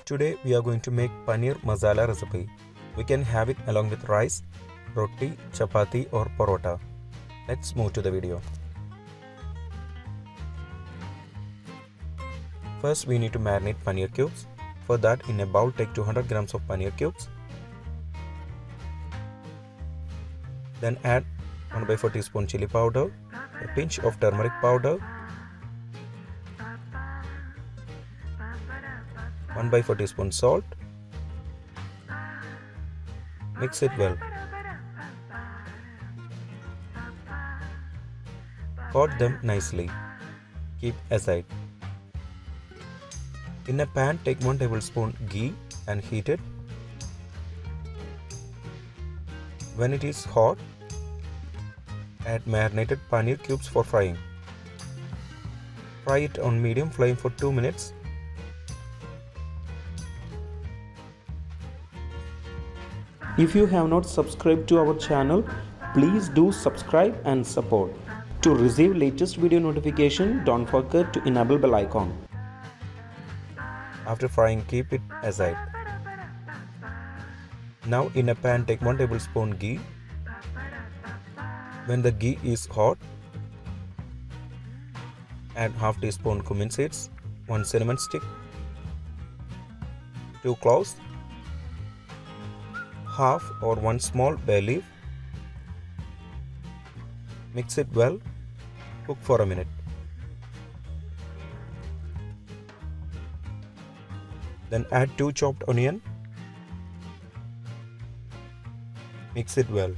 Today we are going to make Paneer Masala recipe. We can have it along with rice, roti, chapathi or porotto. Let's move to the video. First we need to marinate paneer cubes. For that, in a bowl take 200 grams of paneer cubes. Then add 1/4 teaspoon chili powder, a pinch of turmeric powder, 1/4 teaspoon salt. Mix it well. Coat them nicely. Keep aside. In a pan, take 1 tablespoon ghee and heat it. When it is hot, add marinated paneer cubes for frying. Fry it on medium flame for 2 minutes. If you have not subscribed to our channel, please do subscribe and support. To receive latest video notification, don't forget to enable bell icon. After frying, keep it aside. Now in a pan, take 1 tablespoon ghee. When the ghee is hot, add half teaspoon cumin seeds, 1 cinnamon stick, 2 cloves, half or 1 small bay leaf. Mix it well. Cook for a minute. Then add 2 chopped onion. Mix it well.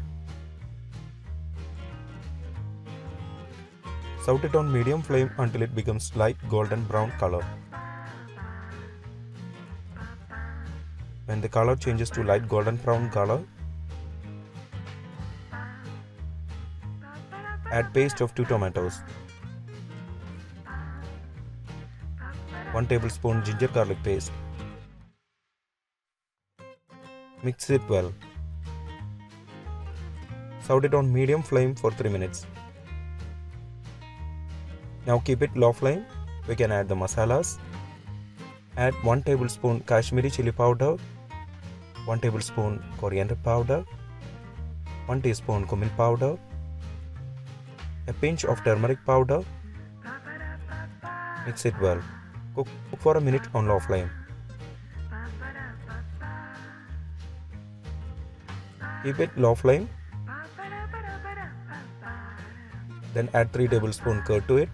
Saute it on medium flame until it becomes light golden brown color. When the color changes to light golden brown color, add paste of 2 tomatoes, 1 tablespoon ginger garlic paste. Mix it well. Saute it on medium flame for 3 minutes. Now keep it low flame. We can add the masalas. Add 1 tablespoon Kashmiri Chilli Powder, 1 tablespoon Coriander Powder, 1 teaspoon Cumin Powder, a pinch of Turmeric Powder. Mix it well. Cook for a minute on low flame. Keep it low flame. Then add 3 tablespoon curd to it.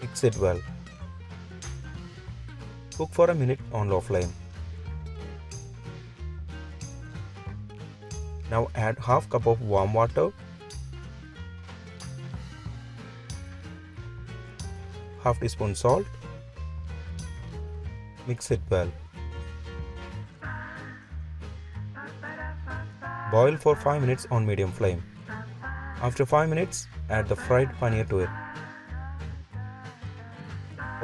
Mix it well. Cook for a minute on low flame. Now add half cup of warm water, half teaspoon salt. Mix it well. Boil for 5 minutes on medium flame. After 5 minutes, add the fried paneer to it.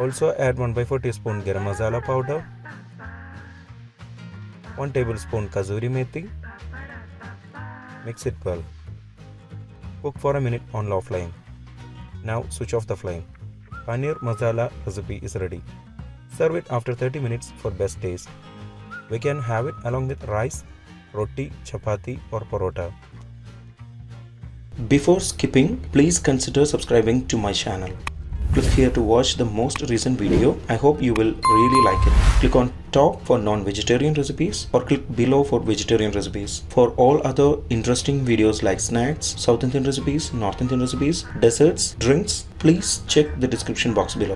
Also add 1/4 teaspoon Garam Masala powder, 1 tablespoon Kasuri methi. Mix it well. Cook for a minute on low flame. Now switch off the flame. Paneer Masala recipe is ready. Serve it after 30 minutes for best taste. We can have it along with rice, roti, chapathi or porotto. Before skipping, please consider subscribing to my channel. Click here to watch the most recent video. I hope you will really like it. Click on top for non-vegetarian recipes or click below for vegetarian recipes. For all other interesting videos like snacks, South Indian recipes, North Indian recipes, desserts, drinks, please check the description box below.